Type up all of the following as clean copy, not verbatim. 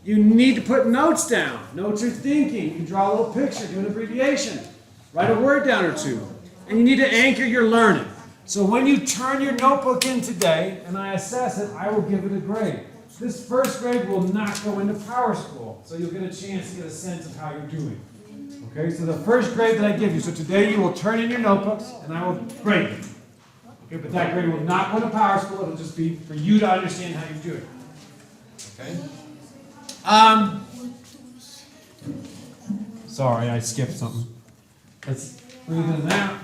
You need to put notes down. Notes are thinking. You can draw a little picture, do an abbreviation, write a word down or two. And you need to anchor your learning. So when you turn your notebook in today and I assess it, I will give it a grade. This first grade will not go into Power School, so you'll get a chance to get a sense of how you're doing. Okay, so the first grade that I give you, so today you will turn in your notebooks and I will grade them. Okay, but that grade will not go to Power School, it'll just be for you to understand how you're doing. Okay? Sorry, I skipped something. Let's breathe in and out.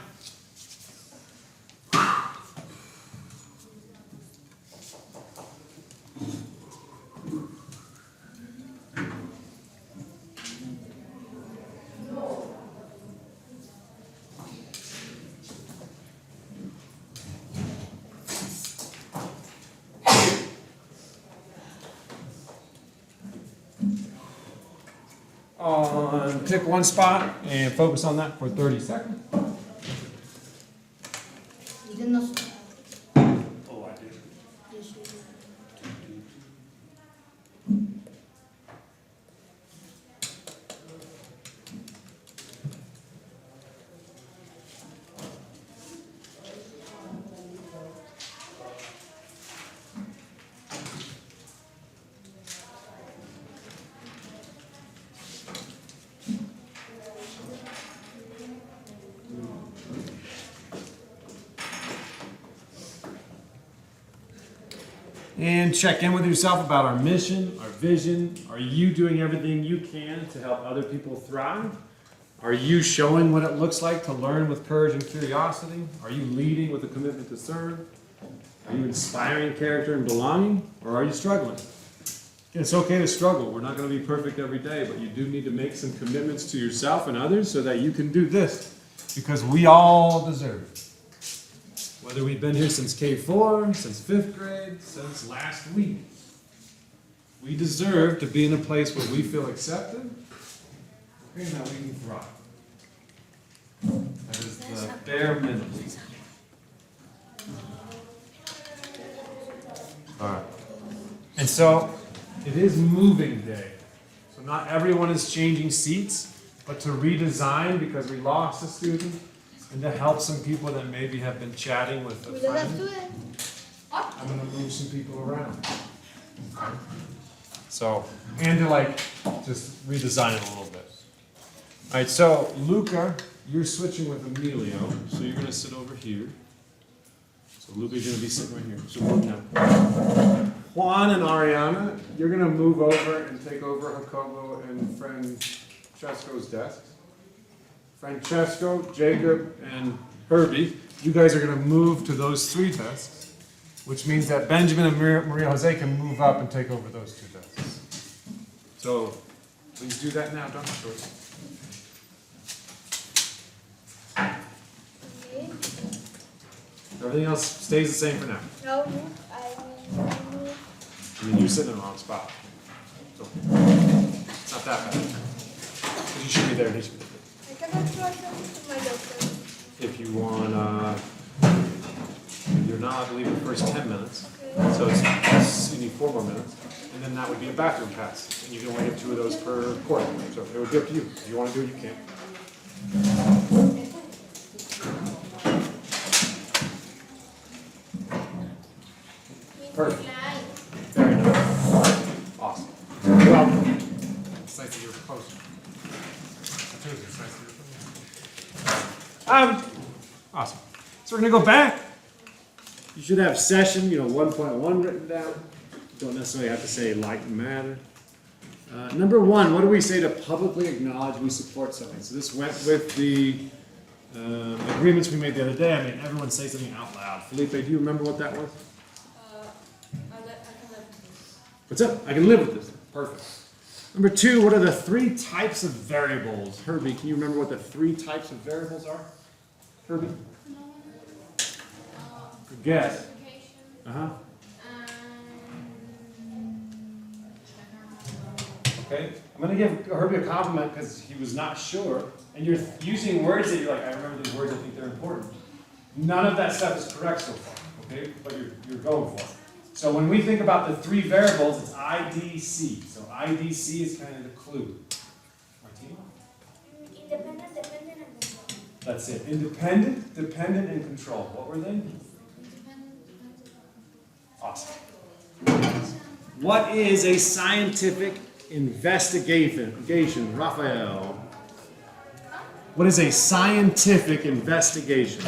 Pick one spot and focus on that for 30 seconds. You didn't know. Oh, I did. Yes, you did. And check in with yourself about our mission, our vision. Are you doing everything you can to help other people thrive? Are you showing what it looks like to learn with courage and curiosity? Are you leading with a commitment to serve? Are you inspiring character and belonging? Or are you struggling? It's okay to struggle. We're not going to be perfect every day, but you do need to make some commitments to yourself and others so that you can do this. Because we all deserve it. Whether we've been here since K4, since 5th grade, since last week, we deserve to be in a place where we feel accepted and that we can thrive. That is the bare minimum. All right. And so, it is moving day. So not everyone is changing seats, but to redesign because we lost a student, and to help some people that maybe have been chatting with a friend, I'm going to move some people around. Okay. So, and to just redesign it a little bit. All right, so Luca, you're switching with Emilio, so you're going to sit over here. So Luca's going to be sitting right here. So now, Juan and Ariana, you're going to move over and take over Jacobo and Francesco's desks. Francesco, Jacob, and Herbie, you guys are going to move to those 3 desks, which means that Benjamin and Maria Jose can move up and take over those 2 desks. So, please do that now, don't you? Okay. Everything else stays the same for now. No, I mean, you're sitting in the wrong spot. So, it's not that bad. Because you should be there and he should be there. I cannot try to my doctor. If you want, you're not, I believe, the first 10 minutes. Okay. So it's, you need 4 more minutes. And then that would be a bathroom pass. And you can only get 2 of those per quarter. So it would be up to you. If you want to do it, you can. Perfect. Very nice. Awesome. Well, it's nice that you're close. It's nice that you're awesome. So we're going to go back. You should have session, 1.1 written down. You don't necessarily have to say light matter. Number 1, what do we say to publicly acknowledge we support something? So this went with the agreements we made the other day. I mean, everyone say something out loud. Felipe, do you remember what that was? I can live with this. What's up? I can live with this. Perfect. Number 2, what are the 3 types of variables? Herbie, can you remember what the 3 types of variables are? Herbie? Good guess. Uh-huh. Okay. I'm going to give Herbie a compliment because he was not sure. And you're using words that you're like, I remember these words, I think they're important. None of that stuff is correct so far. Okay? But you're going for it. So when we think about the three variables, it's IDC. So IDC is kind of the clue. Martina? Independent, dependent, and control. That's it. Independent, dependent, and control. What were they? Independent, dependent. Awesome. What is a scientific investigation? Raphael. What is a scientific investigation?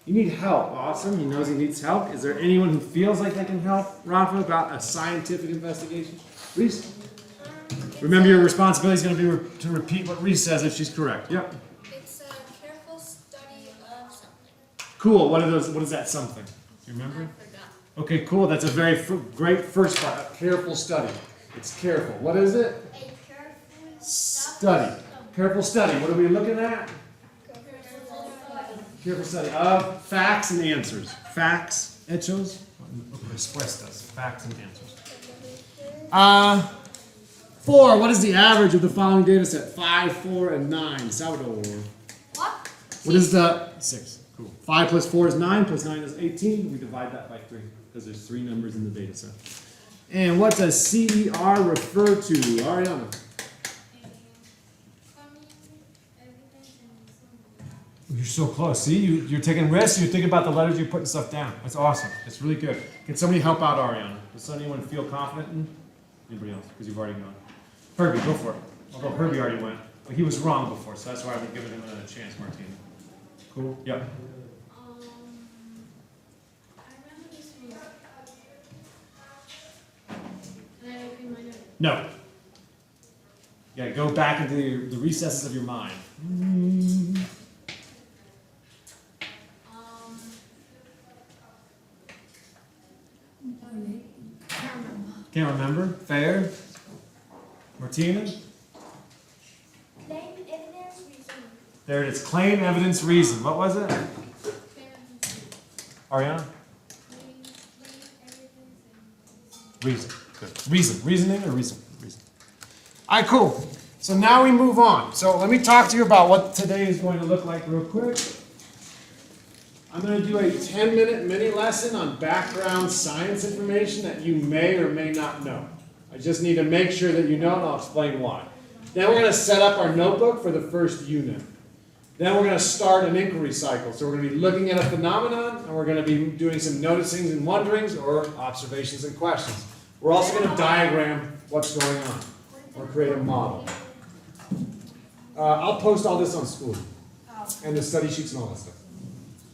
You need help. Awesome. He knows he needs help. Is there anyone who feels like they can help Rafa about a scientific investigation? Reese? Remember, your responsibility is going to be to repeat what Reese says if she's correct. Yep. It's a careful study of something. Cool. What is that something? Do you remember? I forgot. Okay, cool. That's a very great first part. A careful study. It's careful. What is it? A careful Study. Careful study. What are we looking at? Careful study of facts and answers. Facts, hechos, respuestas. Facts and answers. 4. What is the average of the following data set? 5, 4, and 9. Salvador. What? What is the 6? Cool. 5 plus 4 is 9, plus 9 is 18. We divide that by 3 because there's 3 numbers in the data set. And what does CER refer to? Ariana. You're so close. See, you're taking risks. You're thinking about the letters. You're putting stuff down. That's awesome. It's really good. Can somebody help out Ariana? Does anyone feel confident in? Anybody else? Because you've already gone. Herbie, go for it. Although Herbie already went. But he was wrong before, so that's why I'm giving him another chance, Martina. Cool? Yep. I remember this one. Can I open my note? No. You gotta go back into the recesses of your mind. Can't remember? Fair? Martina? Claim, evidence, reason. There it is. Claim, evidence, reason. What was it? Ariana? Reason. Good. Reason. Reasoning or reason? Reason. All right, cool. So now we move on. So let me talk to you about what today is going to look like real quick. I'm going to do a 10-minute mini lesson on background science information that you may or may not know. I just need to make sure that you know, and I'll explain why. Then we're going to set up our notebook for the first unit. Then we're going to start an inquiry cycle. So we're going to be looking at a phenomenon, and we're going to be doing some noticings and wonderings, or observations and questions. We're also going to diagram what's going on, or create a model. I'll post all this on school, and the study sheets and all that stuff.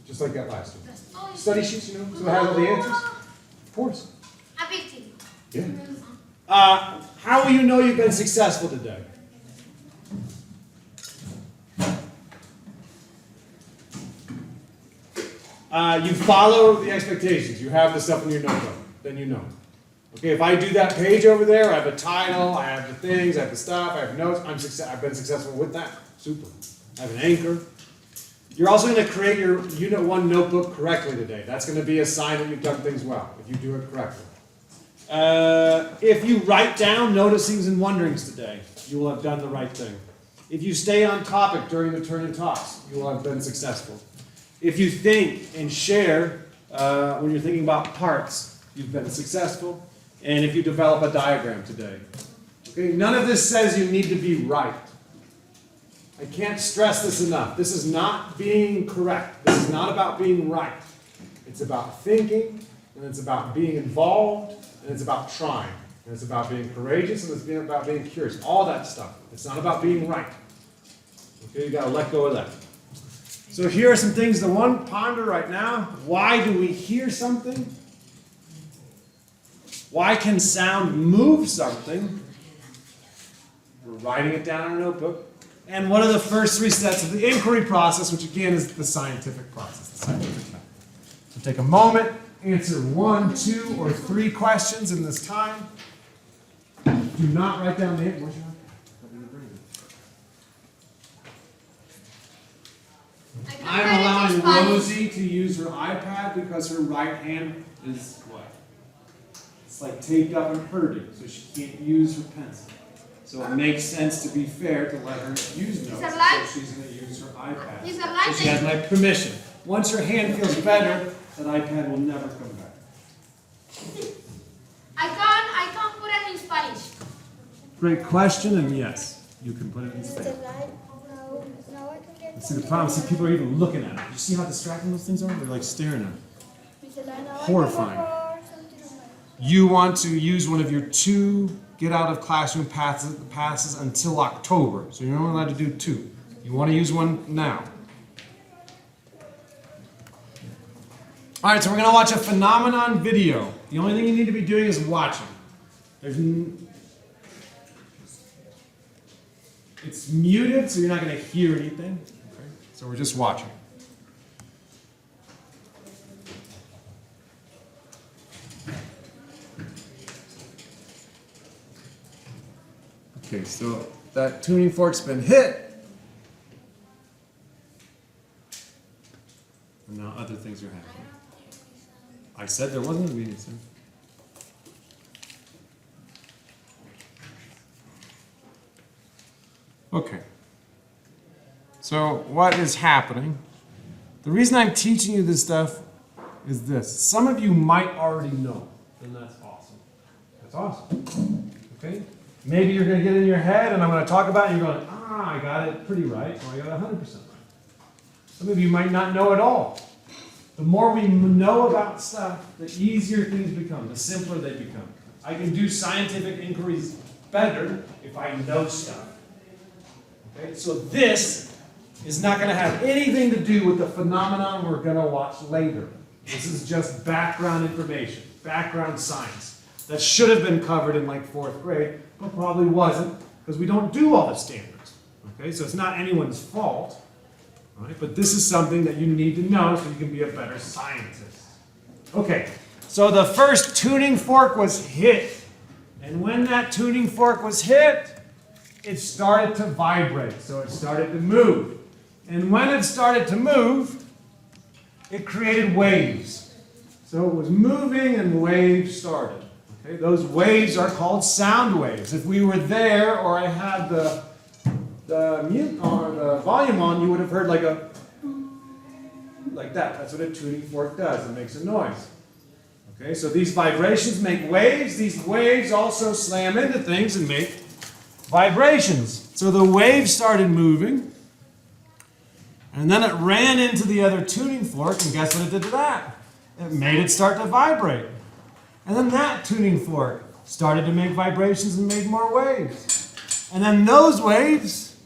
Just like that last one. Study sheets, you know, so it has all the answers. Of course. A big team. Yeah. How will you know you've been successful today? You follow the expectations. You have the stuff in your notebook. Then you know. Okay, if I do that page over there, I have a title, I have the things, I have the stuff, I have notes. I've been successful with that. Super. I have an anchor. You're also going to create your Unit 1 notebook correctly today. That's going to be a sign that you've done things well, if you do it correctly. If you write down noticings and wonderings today, you will have done the right thing. If you stay on topic during the turn and talks, you will have been successful. If you think and share when you're thinking about parts, you've been successful. And if you develop a diagram today. Okay, none of this says you need to be right. I can't stress this enough. This is not being correct. This is not about being right. It's about thinking, and it's about being involved, and it's about trying. And it's about being courageous, and it's about being curious. All that stuff. It's not about being right. Okay, you gotta let go of that. So here are some things to ponder right now. Why do we hear something? Why can sound move something? We're writing it down in a notebook. And what are the first 3 steps of the inquiry process, which again is the scientific process, the scientific method. So take a moment, answer 1, 2, or 3 questions in this time. Do not write down the answer. Where's your iPad? I'm allowing Rosie to use her iPad because her right hand is what? It's like taped up and hurting, so she can't use her pencil. So it makes sense to be fair to let her use notes, so she's going to use her iPad. So she has my permission. Once her hand feels better, that iPad will never come back. I can't put it in Spanish. Great question, and yes, you can put it in Spanish. No, I can get See, the problem is people are even looking at it. You see how distracting those things are? They're like staring at it. Horrifying. You want to use one of your 2 get out of classroom passes until October. So you're only allowed to do 2. You want to use one now. All right, so we're going to watch a phenomenon video. The only thing you need to be doing is watching. It's muted, so you're not going to hear anything. Okay? So we're just watching. Okay, so that tuning fork's been hit. And now other things are happening. I said there wasn't a meeting soon. Okay. So what is happening? The reason I'm teaching you this stuff is this. Some of you might already know, and that's awesome. That's awesome. Okay? Maybe you're going to get in your head, and I'm going to talk about it, and you're going, I got it pretty right, or I got 100% right. Some of you might not know at all. The more we know about stuff, the easier things become, the simpler they become. I can do scientific inquiries better if I know stuff. Okay? So this is not going to have anything to do with the phenomenon we're going to watch later. This is just background information, background science. That should have been covered in like 4th grade, but probably wasn't, because we don't do all the standards. Okay? So it's not anyone's fault. Right? But this is something that you need to know so you can be a better scientist. Okay, so the first tuning fork was hit. And when that tuning fork was hit, it started to vibrate. So it started to move. And when it started to move, it created waves. So it was moving and waves started. Okay? Those waves are called sound waves. If we were there or I had the volume on, you would have heard like that. That's what a tuning fork does. It makes a noise. Okay, so these vibrations make waves. These waves also slam into things and make vibrations. So the wave started moving, and then it ran into the other tuning fork, and guess what it did to that? It made it start to vibrate. And then that tuning fork started to make vibrations and made more waves. And then those waves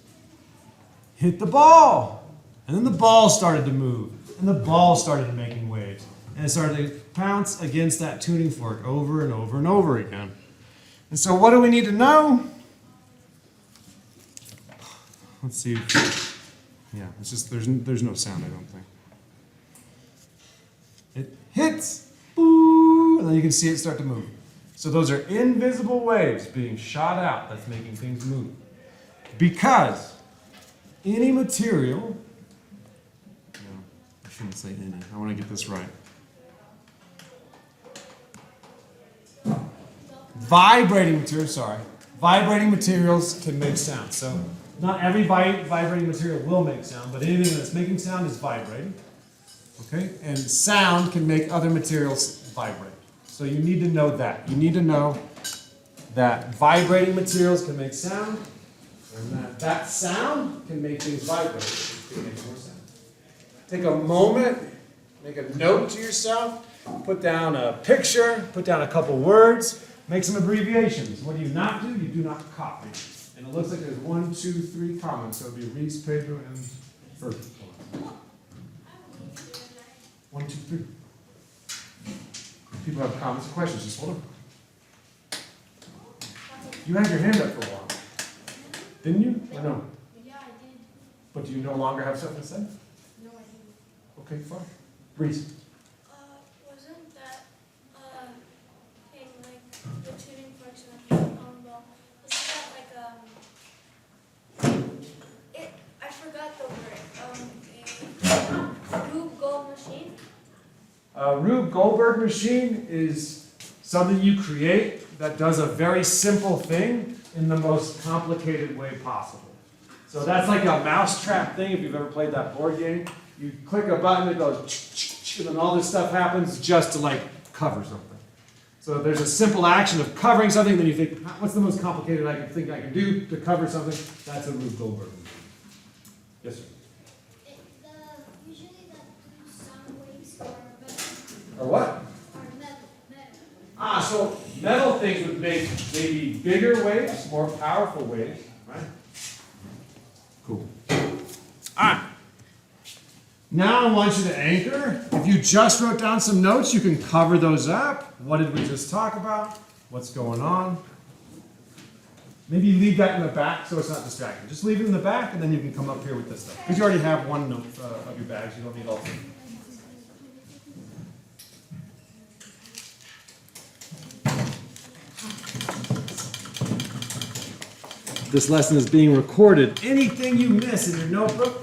hit the ball. And then the ball started to move. And the ball started making waves. And it started to pounce against that tuning fork over and over and over again. And so what do we need to know? Let's see. Yeah, it's just, there's no sound, I don't think. It hits, boo, and then you can see it start to move. So those are invisible waves being shot out that's making things move. Because any material, no, I shouldn't say any, I want to get this right. Vibrating materials can make sound. So not every vibrating material will make sound, but anything that's making sound is vibrating. Okay? And sound can make other materials vibrate. So you need to know that. You need to know that vibrating materials can make sound, and that sound can make things vibrate. It can make more sound. Take a moment, make a note to yourself, put down a picture, put down a couple words, make some abbreviations. What do you not do? You do not copy. And it looks like there's 1, 2, 3 comments. So it'll be Reese, Pedro, and Fergie. 1, 2, 3. People have comments and questions. Just hold on. You had your hand up for a while. Didn't you? Or no? Yeah, I did. But do you no longer have something to say? No, I didn't. Okay, fine. Reese. Wasn't that thing like the tuning forks and the ball? Isn't that like I forgot the word. A Rube Gold machine. A Rube Goldberg machine is something you create that does a very simple thing in the most complicated way possible. So that's like a mousetrap thing, if you've ever played that board game. You click a button, it goes, and then all this stuff happens just to like cover something. So there's a simple action of covering something, then you think, what's the most complicated I can do to cover something? That's a Rube Goldberg movie. Yes, sir. Usually that do sound waves or metal. Or what? Or metal. So metal things would make maybe bigger waves, more powerful waves, right? Cool. Alright. Now I want you to anchor. If you just wrote down some notes, you can cover those up. What did we just talk about? What's going on? Maybe leave that in the back so it's not distracting. Just leave it in the back and then you can come up here with this stuff. Because you already have one note of your bags, you don't need all three. This lesson is being recorded. Anything you miss in your notebook.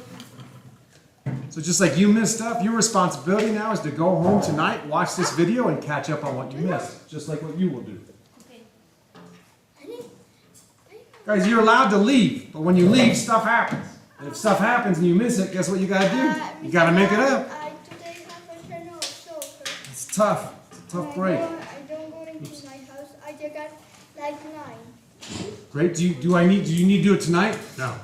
So just like you missed stuff, your responsibility now is to go home tonight, watch this video, and catch up on what you missed. Just like what you will do. Okay. Guys, you're allowed to leave, but when you leave, stuff happens. And if stuff happens and you miss it, guess what you gotta do? You gotta make it up. I today have a journal of soccer. It's tough. It's a tough break. I don't go into my house. I just got like 9. Great. Do you need to do it tonight? No.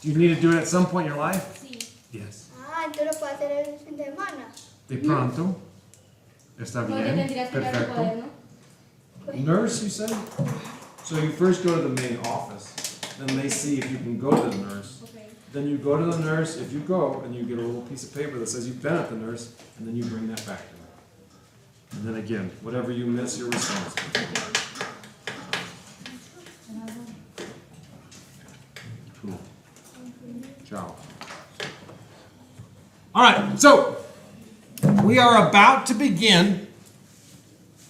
Do you need to do it at some point in your life? Sí. Yes. Entonces lo puedo hacer el fin de semana. De pronto. Está No te bien. tendrías que dar un Perfecto. cuaderno. Nurse, you said? So you first go to the main office. Then they see if you can go to the nurse. Okay. Then you go to the nurse. If you go, and you get a little piece of paper that says you've been at the nurse, and then you bring that back to them. And then again, whatever you miss, you're responsible for. Cool. Ciao. All right, so we are about to begin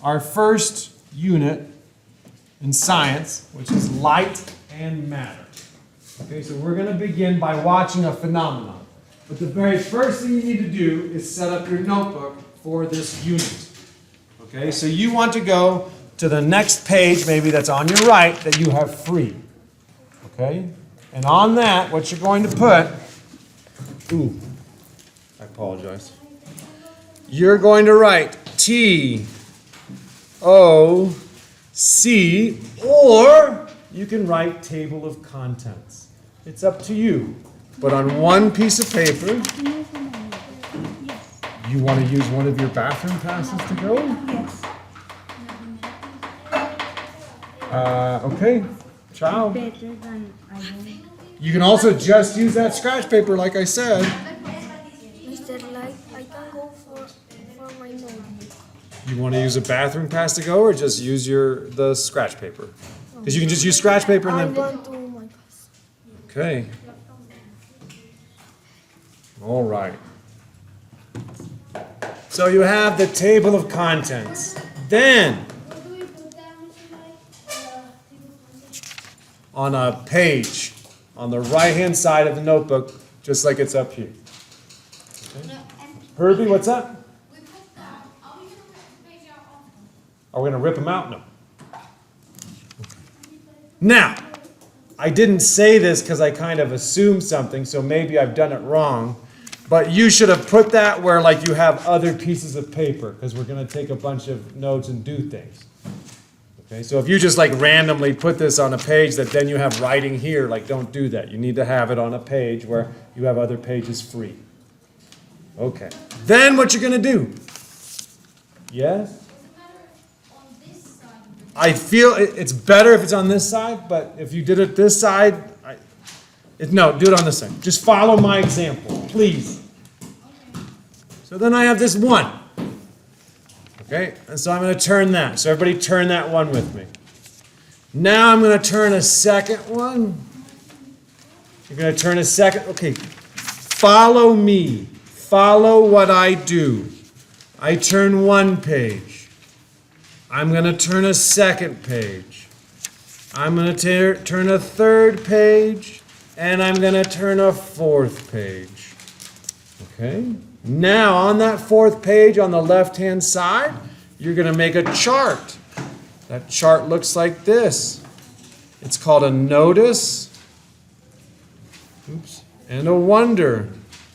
our first unit in science, which is light and matter. Okay, so we're going to begin by watching a phenomenon. But the very first thing you need to do is set up your notebook for this unit. Okay, so you want to go to the next page, maybe that's on your right, that you have free. Okay? And on that, what you're going to put, I apologize. You're going to write T-O-C, or you can write table of contents. It's up to you. But on one piece of paper, you want to use one of your bathroom passes to go? Yes. Okay. Ciao. Better than I don't. You can also just use that scratch paper, like I said. Mr. Light, I can go for my notebook. You want to use a bathroom pass to go, or just use the scratch paper? Because you can just use scratch paper and I then. want to my class. Okay. All right. So you have the table of contents. Then, Where do we put that, Mr. Light? on a page, on the right-hand side of the notebook, just like it's up here. Okay. Herbie, what's up? We put that. Are we going to rip the page out often? Are we going to rip them out? No. Now, I didn't say this because I kind of assumed something, so maybe I've done it wrong. But you should have put that where like you have other pieces of paper, because we're going to take a bunch of notes and do things. Okay, so if you just like randomly put this on a page that then you have writing here, like don't do that. You need to have it on a page where you have other pages free. Okay. Then what you're going to do? Yes? Does it matter on this side? I feel it's better if it's on this side, but if you did it this side, no, do it on this side. Just follow my example, please. Okay. So then I have this one. Okay, and so I'm going to turn that. So everybody turn that one with me. Now I'm going to turn a second one. You're going to turn a second. Okay, follow me. Follow what I do. I turn one page. I'm going to turn a second page. I'm going to turn a third page. And I'm going to turn a fourth page. Okay? Now, on that fourth page on the left-hand side, you're going to make a chart. That chart looks like this. It's called a notice, and a wonder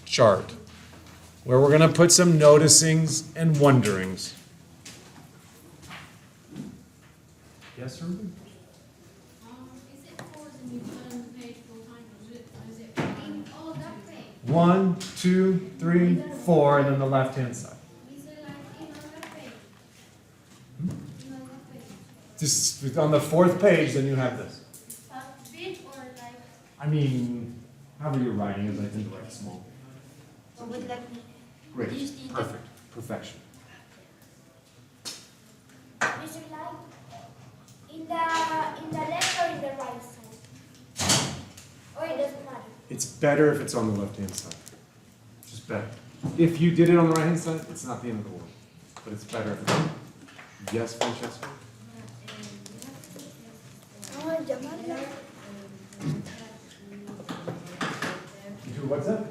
chart, where we're going to put some noticings and wonderings. Yes, Ruben? Is it fours and you put on the page 4 times, or is it 5? Oh, that way. 1, 2, 3, 4, and then the left-hand side. Is it like in another page? Hmm? In another page. Just on the 4th page, then you have this. Big or like? I mean, however you're writing is, I think, like small. So would like Great. Perfect. Perfection. Mr. Light, in the left or in the right side? Or it doesn't matter. It's better if it's on the left-hand side. Just better. If you did it on the right-hand side, it's not the end of the world. But it's better if it's on. Yes, Francesca? No, llamarla. You do what's that?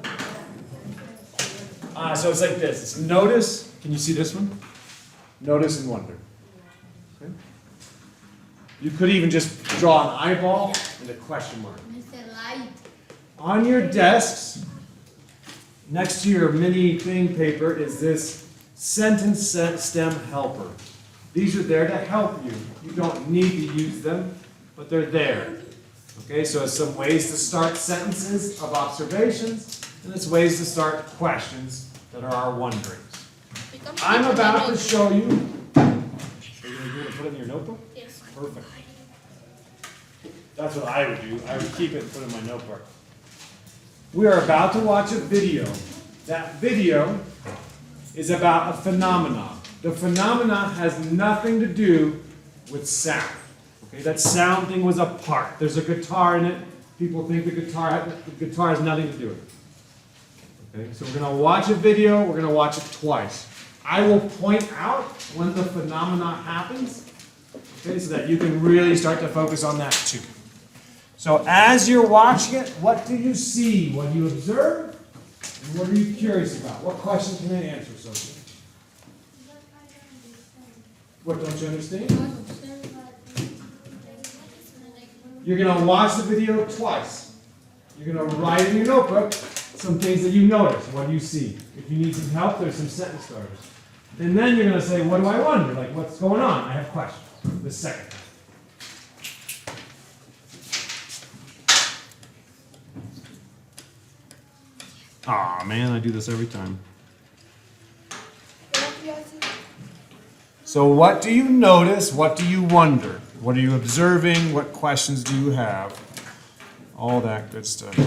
So it's like this. It's notice. Can you see this one? Notice and wonder. Okay. You could even just draw an eyeball and a question mark. Mr. Light. On your desks, next to your mini thing paper, is this sentence stem helper. These are there to help you. You don't need to use them, but they're there. Okay, so it's some ways to start sentences of observations, and it's ways to start questions that are our wonderings. I'm about to show you. Are you going to put it in your notebook? Yes. Perfect. That's what I would do. I would keep it and put it in my notebook. We are about to watch a video. That video is about a phenomenon. The phenomenon has nothing to do with sound. Okay, that sound thing was a part. There's a guitar in it. People think the guitar has nothing to do with it. Okay, so we're going to watch a video. We're going to watch it twice. I will point out when the phenomenon happens, okay, so that you can really start to focus on that too. So as you're watching it, what do you see? What do you observe? And what are you curious about? What question can they answer, Sophie? What don't you understand? You're going to watch the video twice. You're going to write in your notebook some things that you notice. What do you see? If you need some help, there's some sentence starters. And then you're going to say, what do I wonder? Like, what's going on? I have questions. The second time. Aw, man, I do this every time. So what do you notice? What do you wonder? What are you observing? What questions do you have? All that good stuff.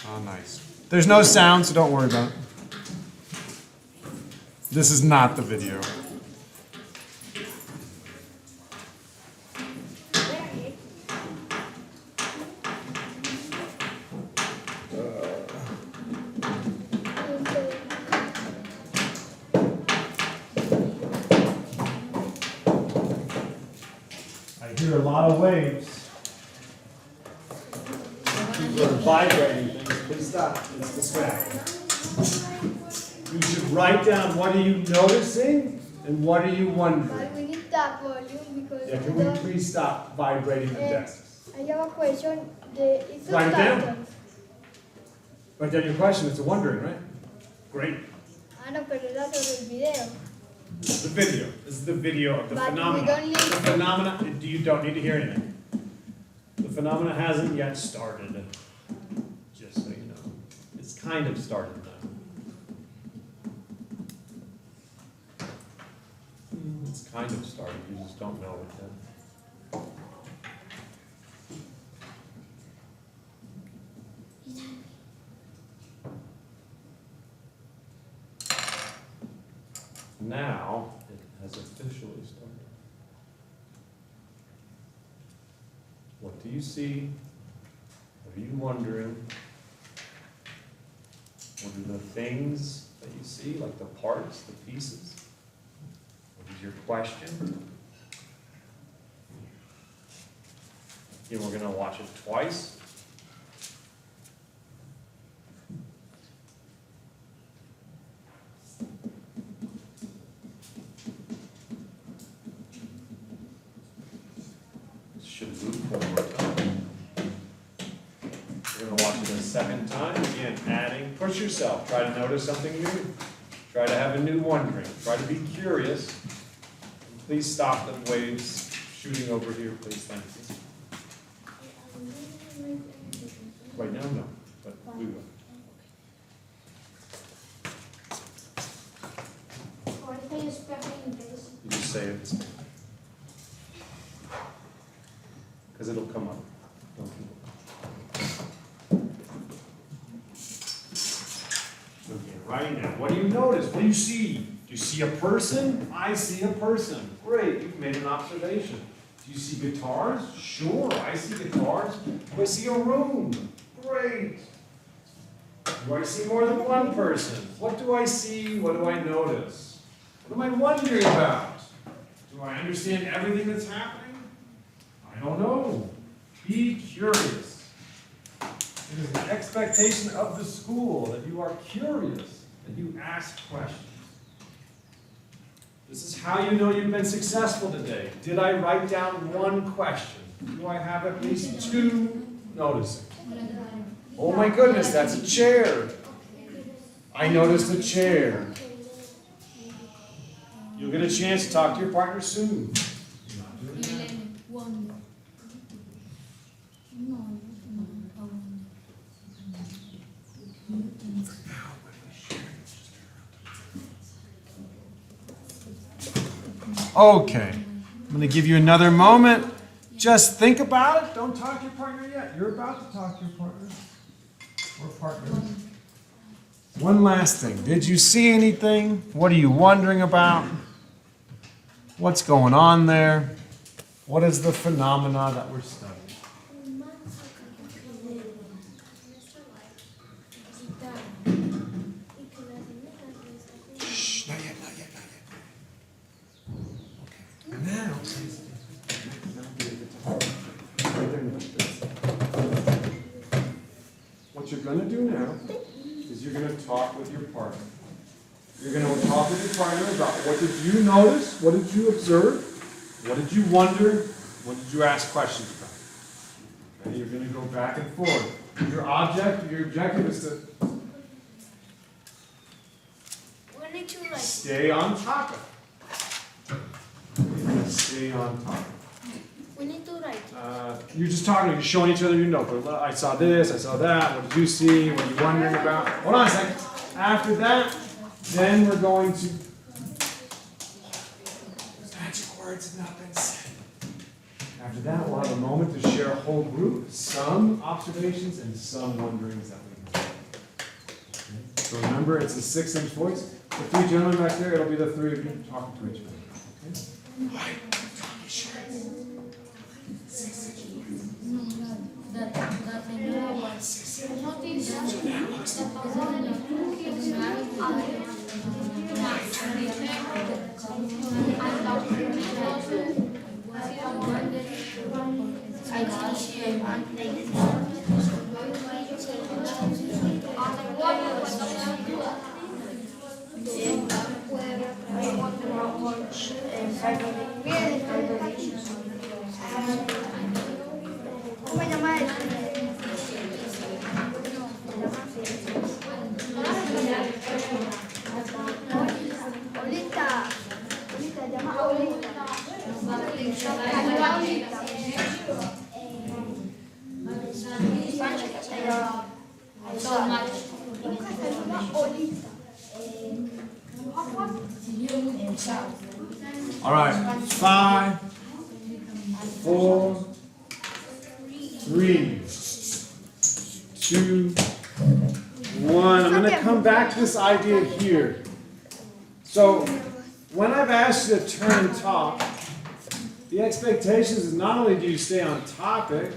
Oh, nice. There's no sound, so don't worry about it. This is not the video. I hear a lot of waves. People are vibrating things. Please stop. It's distracting. You should write down what are you noticing and what are you wondering. We need that volume because Yeah, can we please stop vibrating the desks? I have a question. It's Write it down. subtitles. Write down your question. It's a wondering, right? Great. Ah, no, pero era sobre el video. This is the video. This is the video of the But we phenomenon. don't need- The phenomena, you don't need to hear anything. The phenomena hasn't yet started. Just so you know. It's kind of started now. It's kind of started, you just don't know it yet. Now, it has officially started. What do you see? What are you wondering? What are the things that you see, like the parts, the pieces? What is your question? Here, we're going to watch it twice. Should move one more time. We're going to watch it a second time. Again, adding. Push yourself. Try to notice something new. Try to have a new wondering. Try to be curious. Please stop the waves shooting over here, please, thank you. Right now, no, but we will. Ahorita yo espero inglés. You just say it. Because it'll come up. Okay, right now, what do you notice? What do you see? Do you see a person? I see a person. Great, you've made an observation. Do you see guitars? Sure, I see guitars. Do I see a room? Great. Do I see more than one person? What do I see? What do I notice? What am I wondering about? Do I understand everything that's happening? I don't know. Be curious. It is an expectation of the school that you are curious, that you ask questions. This is how you know you've been successful today. Did I write down one question? Do I have at least two noticing? Oh my goodness, that's a chair. I noticed a chair. You'll get a chance to talk to your partner soon. Okay, I'm going to give you another moment. Just think about it. Don't talk to your partner yet. You're about to talk to your partner or partner. One last thing. Did you see anything? What are you wondering about? What's going on there? What is the phenomena that we're studying? Shh, not yet, not yet, not yet. Okay. Now, what you're going to do now is you're going to talk with your partner. You're going to talk with your partner about what did you notice, what did you observe, what did you wonder, what did you ask questions about. Okay, you're going to go back and forth. Your objective is to stay on topic. Stay on topic. We need to write. You're just talking, you're showing each other your notebook. I saw this, I saw that, what did you see, what are you wondering about? Hold on a second. After that, then we're going to... Those magic words have not been said. After that, we'll have a moment to share a whole group, some observations and some wonderings that we have. Okay? So remember, it's a 6-inch voice. The three gentlemen back there, it'll be the three of you talking to each other. Okay? Right. All right, 5, 4, 3, 2, 1. I'm going to come back to this idea here. So, when I've asked you to turn and talk, the expectation is not only do you stay on topic,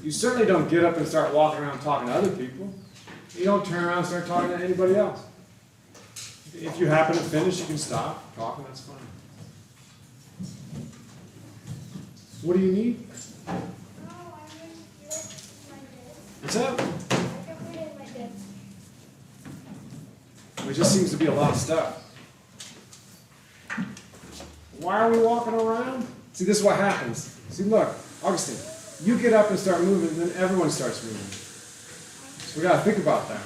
you certainly don't get up and start walking around talking to other people. You don't turn around and start talking to anybody else. If you happen to finish, you can stop talking, that's fine. What do you need? What's up? There just seems to be a lot of stuff. Why are we walking around? See, this is what happens. See, look, Augustine, you get up and start moving, and then everyone starts moving. So we got to think about that.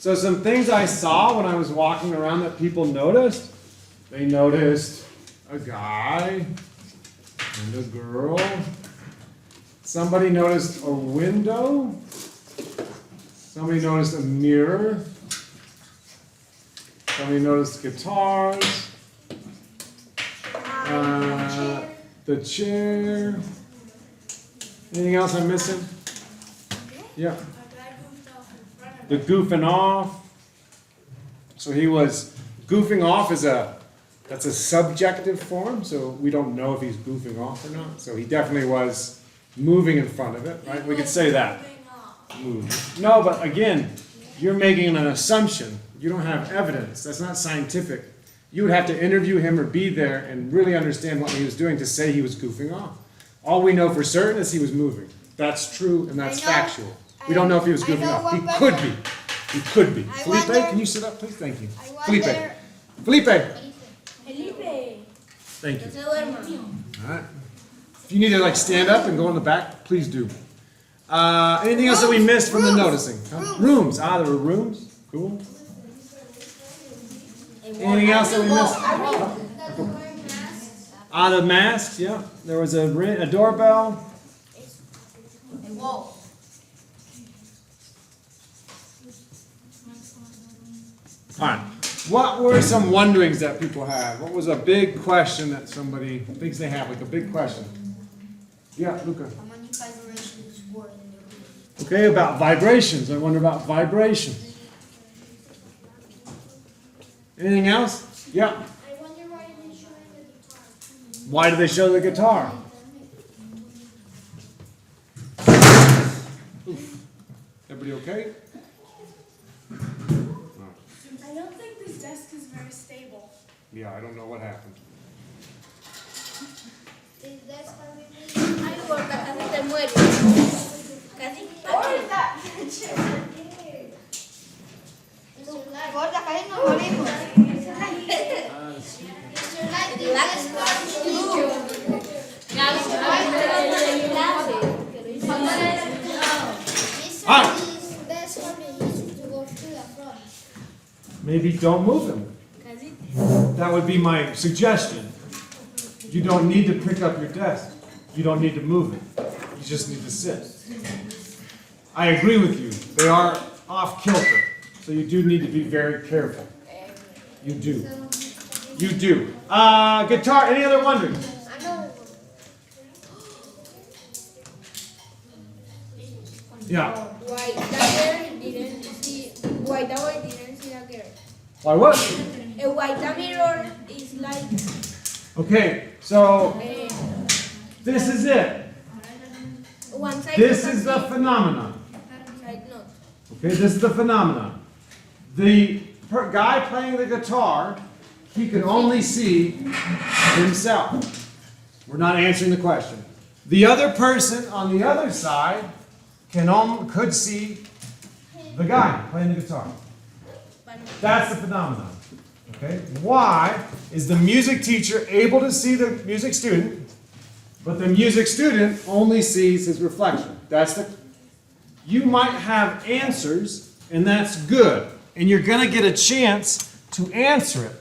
So some things I saw when I was walking around that people noticed. They noticed a guy and a girl. Somebody noticed a window. Somebody noticed a mirror. Somebody noticed guitars. The chair. Anything else I'm missing? Yeah. The goofing off. So he was goofing off that's a subjective form, so we don't know if he's goofing off or not. So he definitely was moving in front of it, right? We could say that. Move. No, but again, you're making an assumption. You don't have evidence. That's not scientific. You would have to interview him or be there and really understand what he was doing to say he was goofing off. All we know for certain is he was moving. That's true and that's factual. We don't know if he was goofing off. He could be. He could be. Felipe, can you sit up, please? Thank you. Felipe. Felipe. Thank you. All right. If you need to like stand up and go in the back, please do. Anything else that we missed from the noticing? Huh? Rooms. There were rooms. Cool. Anything else that we missed? The masks. Yeah. There was a doorbell. All right. What were some wonderings that people had? What was a big question that somebody thinks they have? Like a big question. Yeah, Luca. How many vibrations were in the room? Okay, about vibrations. I wonder about vibrations. Anything else? Yeah. I wonder why they showing the guitar. Why do they show the guitar? Oof. Everybody okay? I don't think this desk is very stable. Yeah, I don't know what happened. Is that something? Algo casi te mueres. Casi. Gorda, casi nos morimos. Hi. That's what we used to go to the front. Maybe don't move them. That would be my suggestion. You don't need to pick up your desk. You don't need to move it. You just need to sit. I agree with you. They are off kilter. So you do need to be very careful. You do. You do. Guitar, any other wonders? Yeah. Why that girl didn't see? Why that boy didn't see that girl? Why what? A white mirror is like. Okay, so this is it. One side. This is the phenomenon. Side not. Okay, this is the phenomenon. The guy playing the guitar, he can only see himself. We're not answering the question. The other person on the other side could see the guy playing the guitar. That's the phenomenon. Okay? Why is the music teacher able to see the music student, but the music student only sees his reflection? You might have answers, and that's good. And you're going to get a chance to answer it,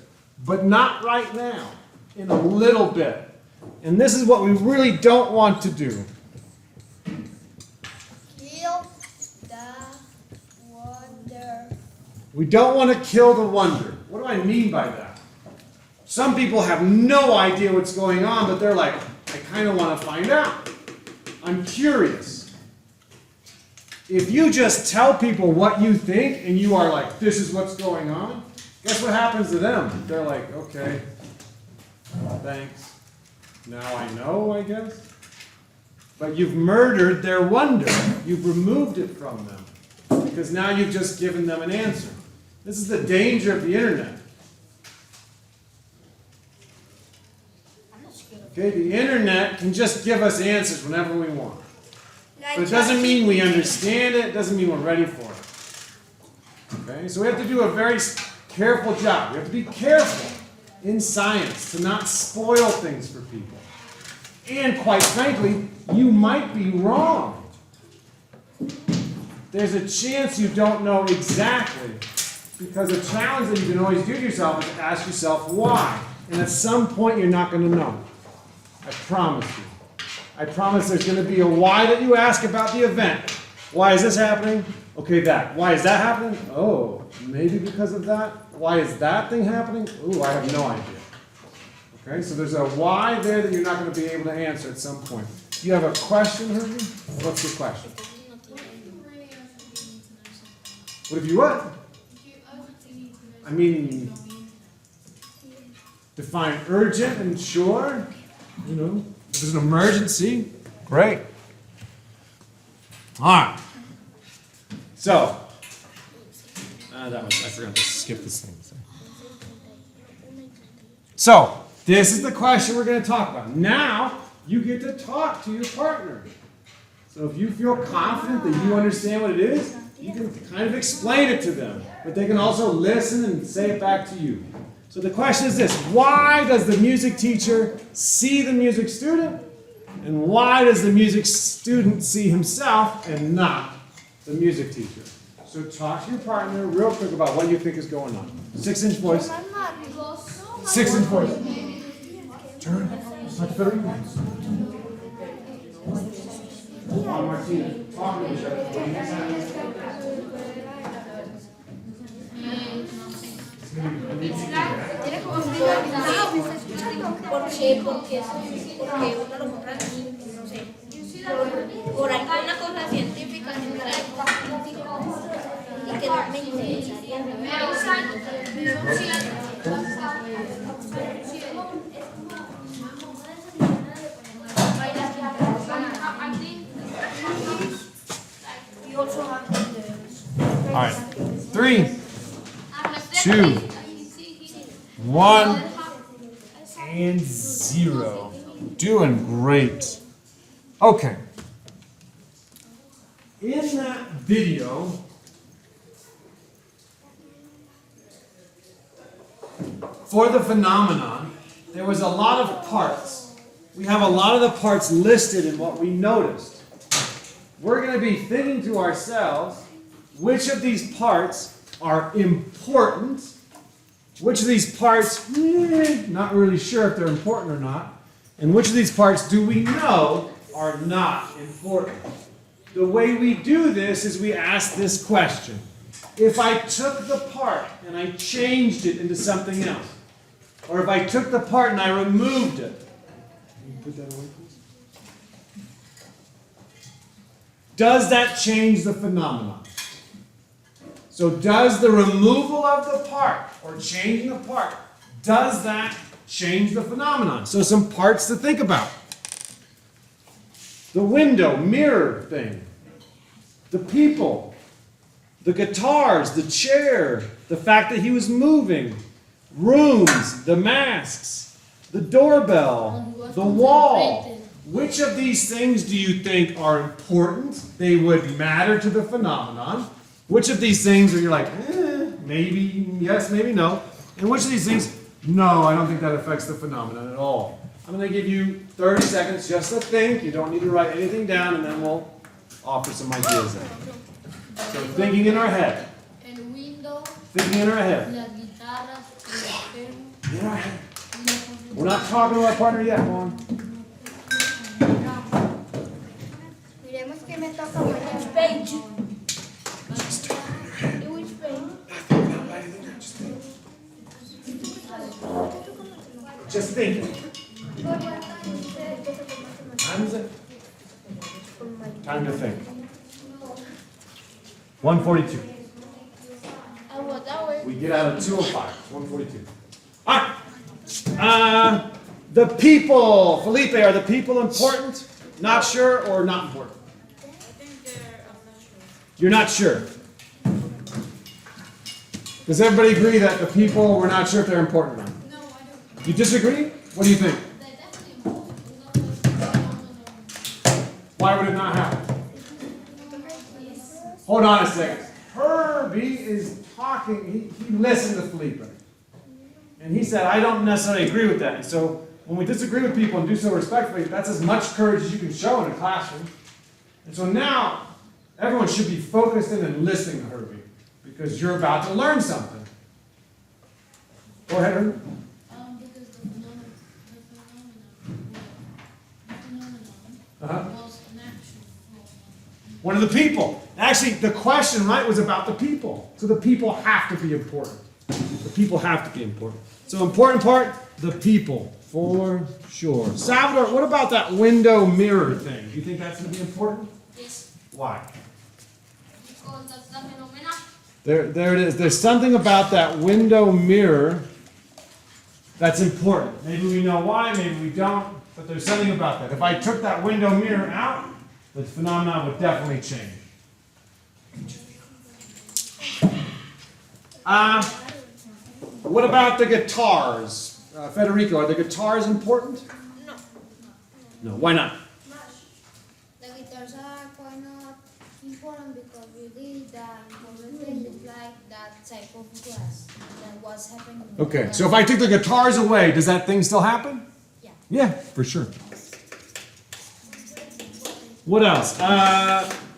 but not right now, in a little bit. And this is what we really don't want to do. Kill the wonder. We don't want to kill the wonder. What do I mean by that? Some people have no idea what's going on, but they're like, I kind of want to find out. I'm curious. If you just tell people what you think and you are like, this is what's going on, guess what happens to them? They're like, okay, thanks. Now I know, I guess. But you've murdered their wonder. You've removed it from them. Because now you've just given them an answer. This is the danger of the internet. Okay, the internet can just give us answers whenever we want. But it doesn't mean we understand it, it doesn't mean we're ready for it. Okay, so we have to do a very careful job. We have to be careful in science to not spoil things for people. And quite frankly, you might be wrong. there's a chance you don't know exactly. Because a challenge that you can always do to yourself is to ask yourself why. And at some point you're not going to know. I promise you. I promise there's going to be a why that you ask about the event. Why is this happening? Okay, that. Why is that happening? Oh, maybe because of that. Why is that thing happening? Ooh, I have no idea. Okay, so there's a why there that you're not going to be able to answer at some point. Do you have a question, Herbie? What's your question? What if you what? I mean, define urgent and sure. You know, if there's an emergency, great. All right. So, I forgot to skip this thing. So, this is the question we're going to talk about. Now, you get to talk to your partner. So if you feel confident that you understand what it is, you can kind of explain it to them. But they can also listen and say it back to you. So the question is this: why does the music teacher see the music student? And why does the music student see himself and not the music teacher? So talk to your partner real quick about what you think is going on. 6-inch voice. 6-inch voice. Turn. Not the fiddle. Martina, talk to each other. Porque uno lo compra, no sé, por alguna cosa científica y que no me interesaría. All right. 3, 2, 1, and 0. Doing great. Okay. In that video, for the phenomenon, there was a lot of parts. We have a lot of the parts listed in what we noticed. We're going to be thinking to ourselves, which of these parts are important? Which of these parts, not really sure if they're important or not. And which of these parts do we know are not important? The way we do this is we ask this question. If I took the part and I changed it into something else, or if I took the part and I removed it, can you put that away, please? Does that change the phenomenon? So does the removal of the part or changing the part, does that change the phenomenon? So some parts to think about. The window, mirror thing. The people. The guitars, the chair. The fact that he was moving. Rooms, the masks. The doorbell. The wall. Which of these things do you think are important? They would matter to the phenomenon. Which of these things are you like, maybe yes, maybe no? And which of these things, no, I don't think that affects the phenomenon at all. I'm going to give you 30 seconds just to think. You don't need to write anything down, and then we'll offer some ideas there. So thinking in our head. Thinking in our head. In our head. We're not talking to our partner yet, come on. Miremos que me toca mañana. Page. Just think. Time to think. 142. We get out of 205. 142. All right. The people. Felipe, are the people important? Not sure or not important? I think I'm not sure. You're not sure. Does everybody agree that the people, we're not sure if they're important or not? No, I don't. You disagree? What do you think? They're definitely important. Why would it not happen? Hold on a second. Herbie is talking, he listened to Felipe. And he said, I don't necessarily agree with that. And so when we disagree with people and do so respectfully, that's as much courage as you can show in a classroom. And so now, everyone should be focused in and listening to Herbie because you're about to learn something. Go ahead, Herbie. Because the phenomenon Uh-huh. was an action from One of the people. Actually, the question, right, was about the people. So the people have to be important. The people have to be important. So important part, the people, for sure. Salvador, what about that window mirror thing? Do you think that's going to be important? Yes, Why? because that's the phenomenon. There it is. There's something about that window mirror that's important. Maybe we know why, maybe we don't, but there's something about that. If I took that window mirror out, the phenomenon would definitely change. What about the guitars? Federico, are the guitars important? No. No. Why not? The guitars are quite not important because really the important thing is like that type of class that was happening. Okay, so if I took the guitars away, does that thing still happen? Yeah. Yeah, for sure. What else?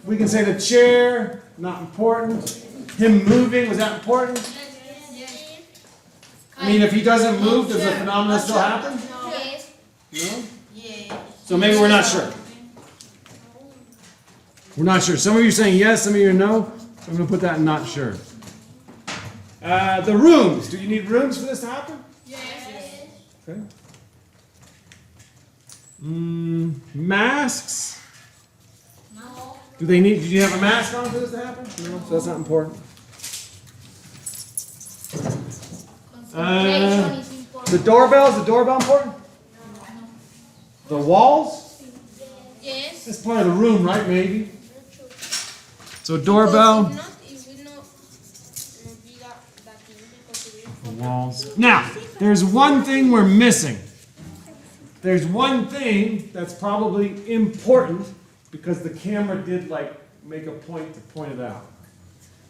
We can say the chair, not important. Him moving, was that important? Yes. I mean, if he doesn't move, does the phenomenon still happen? Yes. No? Yes. So maybe we're not sure. We're not sure. Some of you are saying yes, some of you are no. So I'm going to put that in not sure. The rooms. Do you need rooms for this to happen? Yes. Okay. Masks. No. Do you have a mask on for this to happen? No, so that's not important. Concentration is important. The doorbell, is the doorbell important? The walls? Yes. That's part of the room, right? Maybe. So doorbell. If we not olvida that tiene que construir Walls. Now, there's one thing we're missing. There's one thing that's probably important because the camera did make a point to point it out.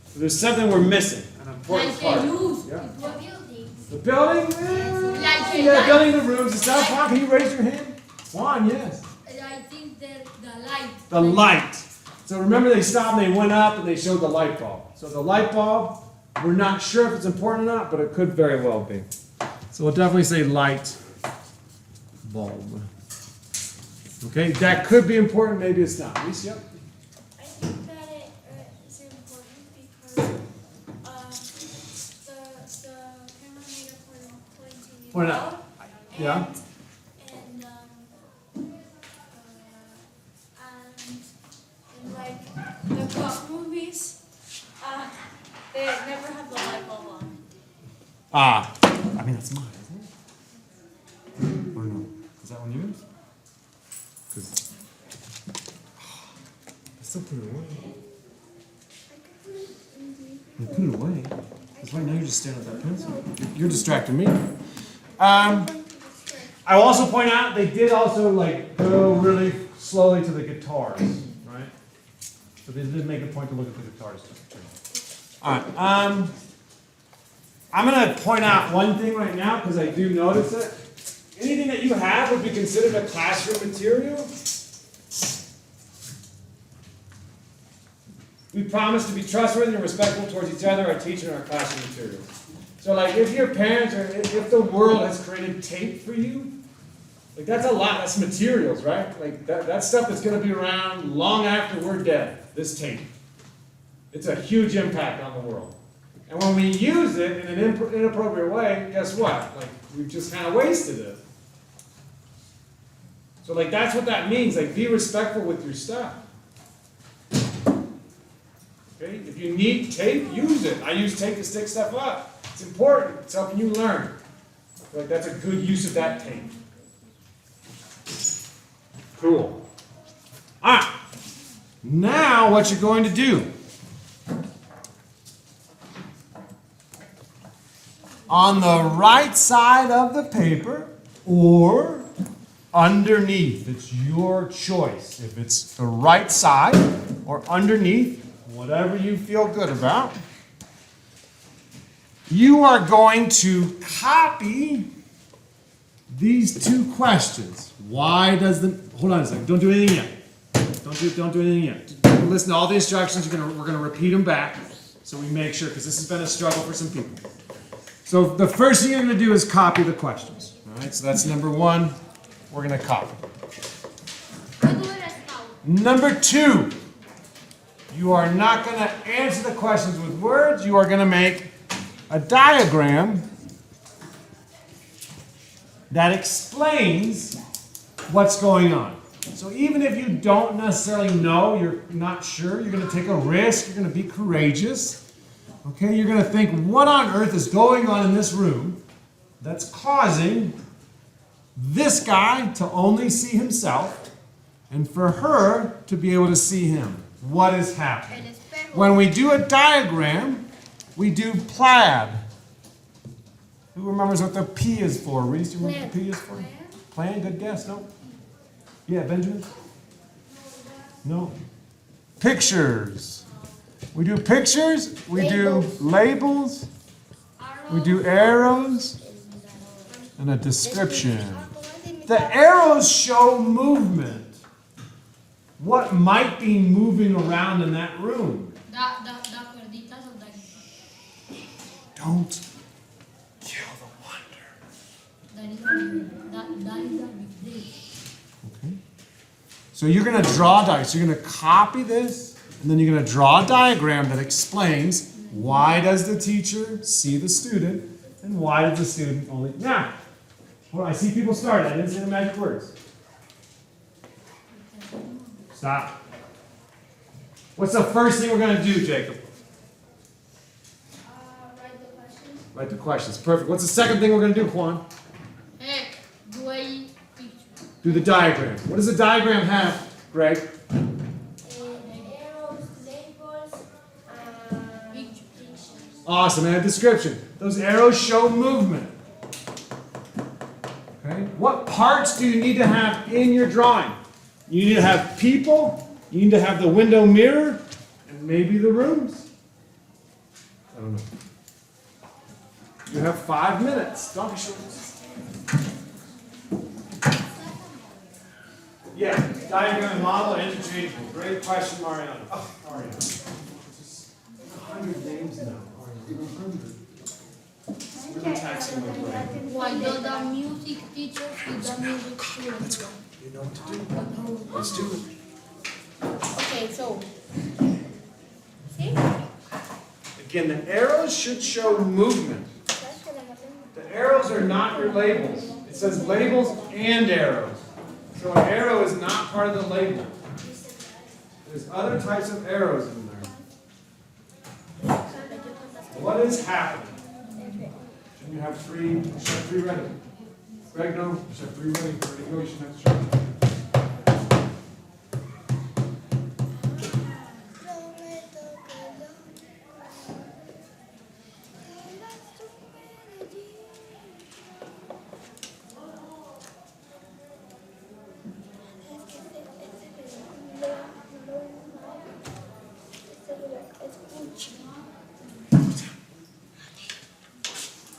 So there's something we're missing, an important part. Yeah. The building? Yeah, building the rooms and stuff. Juan, can you raise your hand? Juan, yes. I think that the light. The light. So remember they stopped and they went up and they showed the light bulb. So the light bulb, we're not sure if it's important or not, but it could very well be. So we'll definitely say light bulb. Okay, that could be important, maybe it's not. Reese, yep. I think that it is important because the camera made a point of pointing it Point it out. out. Yeah. And like the cop movies, they never have the light bulb on. I mean, that's mine, isn't it? Or no? Is that one yours? Because I still put it away. You put it away. Because right now you're just staring at that pencil. You're distracting me. I will also point out they did also go really slowly to the guitars, right? So they did make a point to look at the guitars too. All right. I'm going to point out one thing right now because I do notice it. Anything that you have would be considered a classroom material. We promise to be trustworthy and respectful towards each other, our teacher, and our classroom materials. So if your parents or if the world has created tape for you, that's a lot, that's materials, right? That's stuff that's going to be around long after we're dead, this tape. It's a huge impact on the world. And when we use it in an inappropriate way, guess what? We've just kind of wasted it. So that's what that means. Be respectful with your stuff. Okay? If you need tape, use it. I use tape to stick stuff up. It's important. It's helping you learn. I feel that's a good use of that tape. Cool. All right. Now what you're going to do. On the right side of the paper or underneath. It's your choice. If it's the right side or underneath, whatever you feel good about, you are going to copy these two questions. Why does the... Hold on a second. Don't do anything yet. Don't do anything yet. listen to all the instructions. We're gonna repeat them back, so we make sure, because this has been a struggle for some people. So the first thing you're gonna do is copy the questions. All right, so that's number one. We're gonna copy. Number two, you are not gonna answer the questions with words. You are gonna make a diagram that explains what's going on. So even if you don't necessarily know, you're not sure, you're going to take a risk, you're going to be courageous. Okay, you're going to think, what on earth is going on in this room that's causing this guy to only see himself and for her to be able to see him? What is happening? When we do a diagram, we do plaid. Who remembers what the P is for? Reese, do you remember what the P is for? Plan? Good guess, no? Yeah, Benjamin? No. Pictures. We do pictures, we do labels, we do arrows, and a description. The arrows show movement. What might be moving around in that room? Don't kill the wonder. Okay. So you're going to draw a diagram. So you're going to copy this, and then you're going to draw a diagram that explains why does the teacher see the student, and why does the student only... Now, well, I see people started. I didn't say the magic words. Stop. What's the first thing we're going to do, Jacob? Write the questions. Write the questions. Perfect. What's the second thing we're going to do, Juan? Do a picture. Do the diagram. What does the diagram have, Greg? Arrows, labels, pictures. Awesome. And a description. Those arrows show movement. Okay. What parts do you need to have in your drawing? You need to have people. You need to have the window mirror, and maybe the rooms. I don't know. You have 5 minutes. Don't be sure. Yeah, diagram and model are interchangeable. Great question, Mariana. Oh, Mariana. Just 100 names now. Mariana, 100. Really taxing my brain. Why do the music teacher with the music student? Let's go. You know what to do. Let's do it. Okay, so. Again, the arrows should show movement. The arrows are not your labels. It says labels and arrows. So an arrow is not part of the label. There's other types of arrows in there. What is happening? Shouldn't you have three? You should have 3 ready. Greg, no. You should have 3 ready. Ready to go. You should have to show.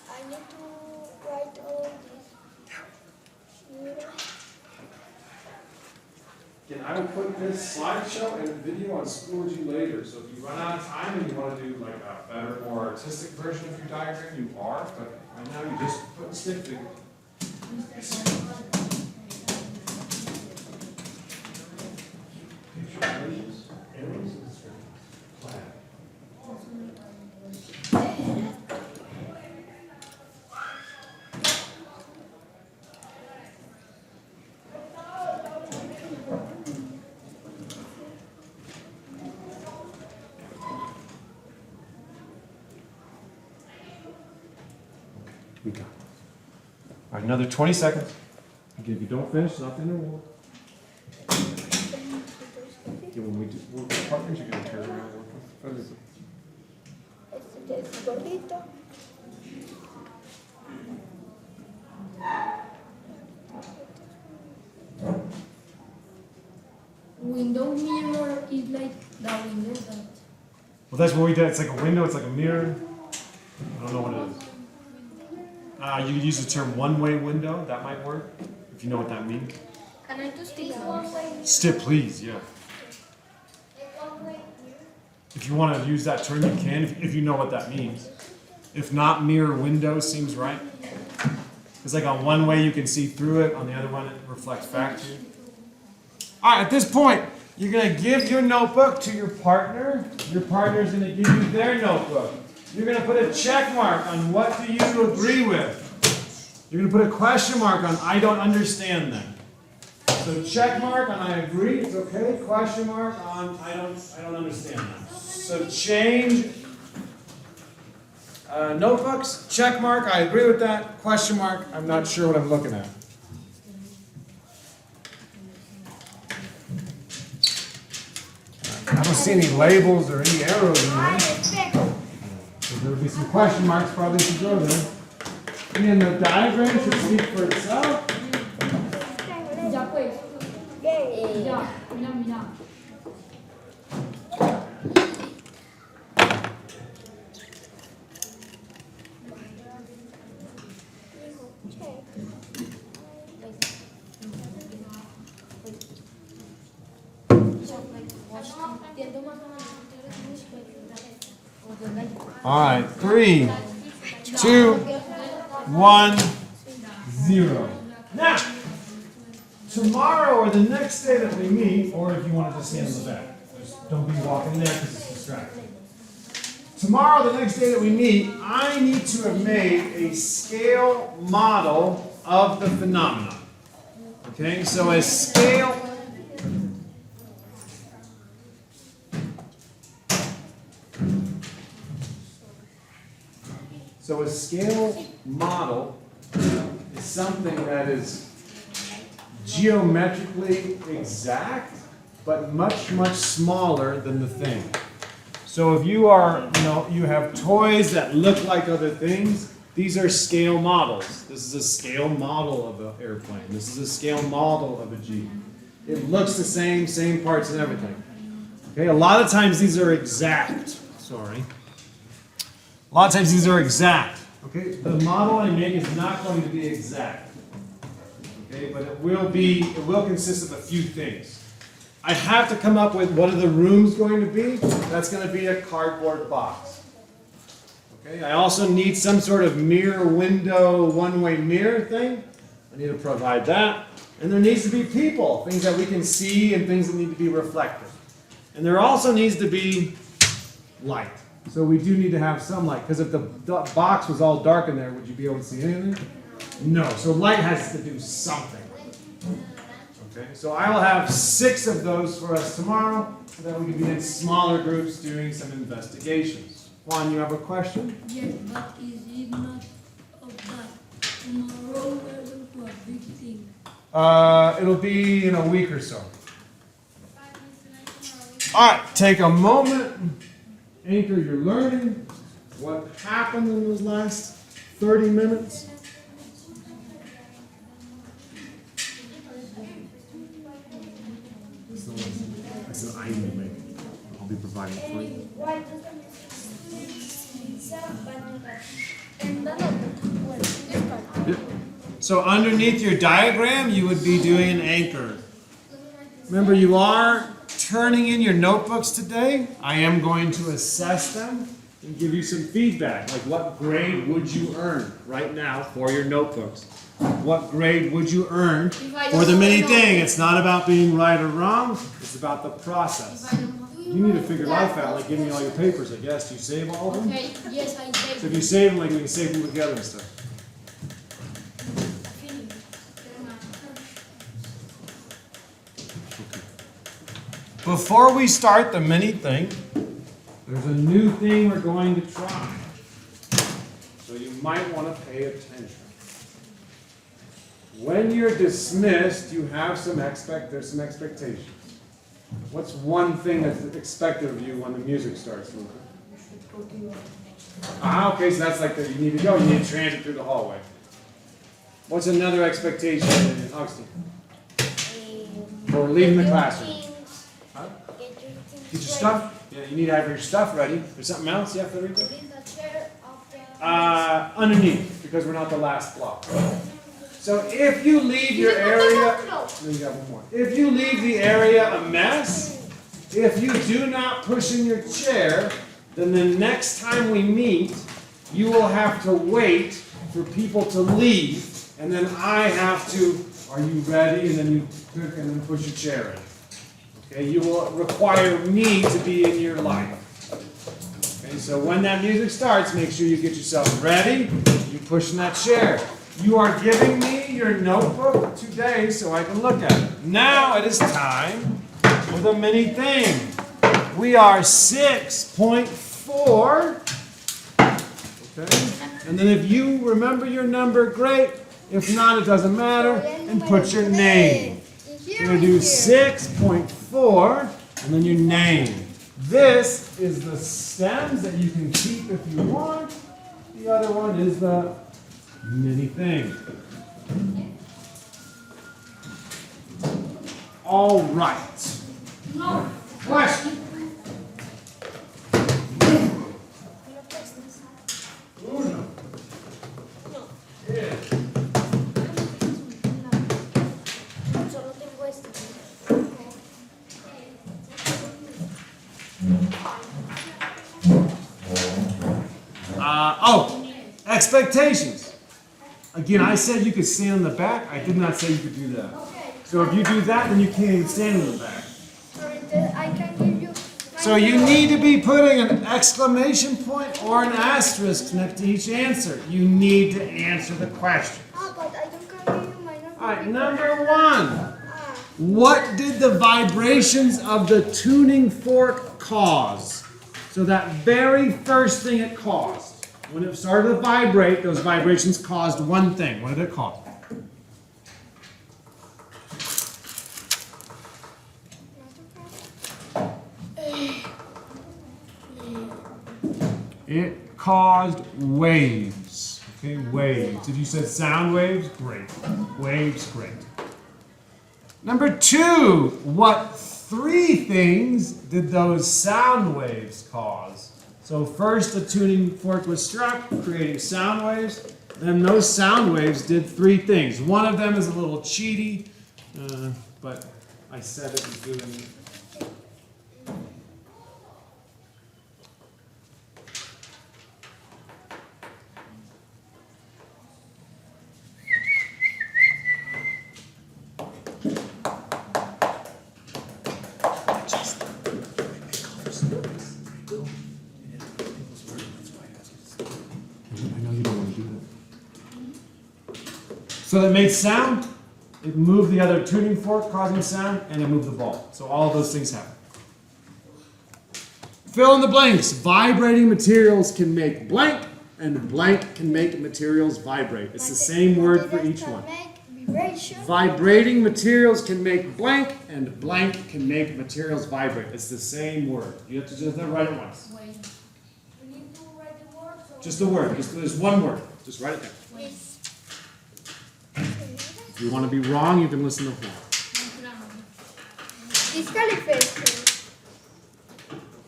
I need to write all this. Again, I will put this slideshow and video on Schoology later. So if you run out of time and you want to do like a better, more artistic version of your diagram, you are. But right now you just put the stick figure. Picture labels, arrows, and descriptions. Plaid. We got it. All right, another 20 seconds. Again, if you don't finish, nothing to work. Again, when we do work with partners, you're going to turn around and work with others. Este es bonito. Window mirror is like the window that. Well, that's what we did. It's like a window, it's like a mirror. I don't know what it is. You could use the term one-way window. That might work, if you know what that means. Can I do stickers? Stick, please, yeah. If you want to use that term, you can, if you know what that means. If not, mirror window seems right. It's like on one way you can see through it, on the other one it reflects back to you. All right, at this point, you're going to give your notebook to your partner. Your partner's going to give you their notebook. You're going to put a check mark on what do you agree with. You're going to put a question mark on I don't understand them. So check mark on I agree, it's okay. Question mark on I don't understand them. So change notebooks, check mark, I agree with that. Question mark, I'm not sure what I'm looking at. I don't see any labels or any arrows in there. So there will be some question marks probably to go there. And the diagram should speak for itself. Ya pues. Ya, mira, mira. All right, 3, 2, 1, 0. Now, tomorrow or the next day that we meet, or if you want to just stand in the back, just don't be walking there because it's distracting. Tomorrow, the next day that we meet, I need to have made a scale model of the phenomenon. Okay, so a scale. So a scale model is something that is geometrically exact, but much, much smaller than the thing. So if you are, you have toys that look like other things, these are scale models. This is a scale model of an airplane. This is a scale model of a Jeep. It looks the same parts and everything. Okay, a lot of times these are exact. Sorry. A lot of times these are exact. Okay, the model I make is not going to be exact. Okay, but it will consist of a few things. I have to come up with what are the rooms going to be. That's going to be a cardboard box. Okay, I also need some sort of mirror window, one-way mirror thing. I need to provide that. And there needs to be people, things that we can see and things that need to be reflected. And there also needs to be light. So we do need to have some light, because if the box was all dark in there, would you be able to see anything? No, so light has to do something. Okay, so I will have 6 of those for us tomorrow, so that we can be in smaller groups doing some investigations. Juan, you have a question? Yes, but is it not of that? Tomorrow we're going to a big thing. It'll be in a week or so. All right, take a moment. Anchor your learning. What happened in those last 30 minutes? That's an item to make. I'll be providing for you. Yep. So underneath your diagram, you would be doing an anchor. Remember, you are turning in your notebooks today. I am going to assess them and give you some feedback, like what grade would you earn right now for your notebooks? What grade would you earn for the mini thing? It's not about being right or wrong, it's about the process. You need to figure life out, like give me all your papers, I guess. Do you save all of them? Okay, yes, I did. So if you save them, like we can save them together and stuff. Before we start the mini thing, there's a new thing we're going to try. So you might want to pay attention. When you're dismissed, you have there's some expectations. What's one thing that's expected of you when the music starts, Luca? Okay, so that's like you need to go. You need to transit through the hallway. What's another expectation, Augustine? For leaving the classroom? Huh? Get your stuff? Yeah, you need to have your stuff ready. There's something else, yeah, Federico? Underneath, because we're not the last block. So if you leave your area, no, you got one more. If you leave the area a mess, if you do not push in your chair, then the next time we meet, you will have to wait for people to leave, and then I have to, are you ready? And then you click and then push your chair in. Okay, you will require me to be in your life. Okay, so when that music starts, make sure you get yourself ready. You push in that chair. You are giving me your notebook today so I can look at it. Now it is time for the mini thing. We are 6.4. Okay? And then if you remember your number, great. If not, it doesn't matter. And put your name. You're going to do 6.4 and then your name. This is the stems that you can keep if you want. The other one is the mini thing. All right. No. Question. Uno. Yeah. Solo tengo este. Expectations. Again, I said you could stand in the back. I did not say you could do that. So if you do that, then you can't even stand in the back. I can give you. So you need to be putting an exclamation point or an asterisk next to each answer. You need to answer the question. But I don't can give you my number. All right, number one. What did the vibrations of the tuning fork cause? So that very first thing it caused. When it started to vibrate, those vibrations caused one thing. What did it cause? It caused waves. Okay, waves. If you said sound waves, great. Waves, great. Number two, what three things did those sound waves cause? So first the tuning fork was struck, creating sound waves. Then those sound waves did three things. One of them is a little cheaty, but I said it was doing. So it made sound, it moved the other tuning fork, causing sound, and it moved the ball. So all of those things happen. Fill in the blanks. Vibrating materials can make blank, and blank can make materials vibrate. It's the same word for each one. Vibrating materials can make blank, and blank can make materials vibrate. It's the same word. You have to just write it once. We need to write the word. Just the word. There's one word. Just write it down. If you want to be wrong, you can listen to wrong.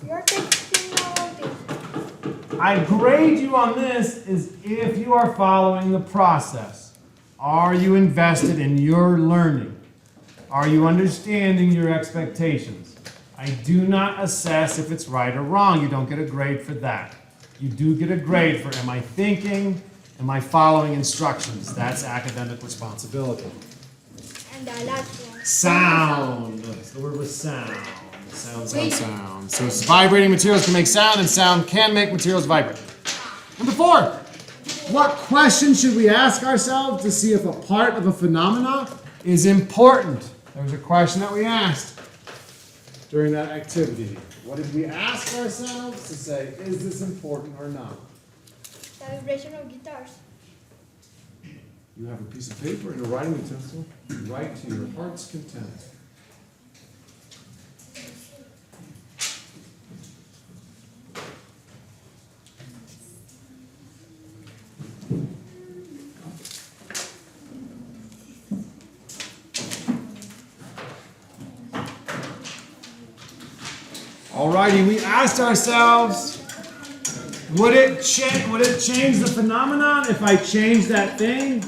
You're taking all this. I grade you on this is if you are following the process. Are you invested in your learning? Are you understanding your expectations? I do not assess if it's right or wrong. You don't get a grade for that. You do get a grade for am I thinking? Am I following instructions? That's academic responsibility. And the last one. Sound. The word was sound. Sound. So vibrating materials can make sound, and sound can make materials vibrate. Number four. What question should we ask ourselves to see if a part of a phenomena is important? There was a question that we asked during that activity. What did we ask ourselves to say, is this important or not? The vibration of guitars. You have a piece of paper and a writing utensil. You write to your heart's content. Alrighty, we asked ourselves, would it change the phenomenon if I changed that thing,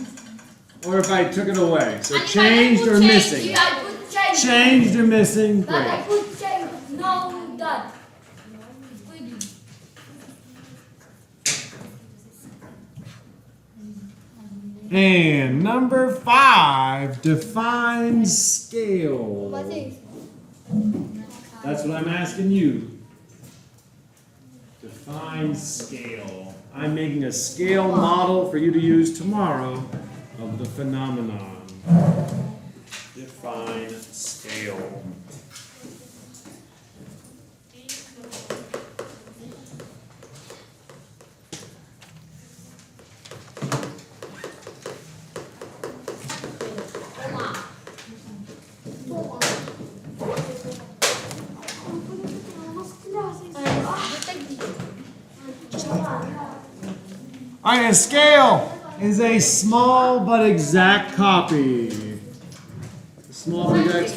or if I took it away? So changed or missing? Changed or missing? But I Great. could change. No, And number 5, define scale. What is? That's what I'm asking you. Define scale. I'm making a scale model for you to use tomorrow of the phenomenon. Define scale. All right, a scale is a small but exact copy. A small but exact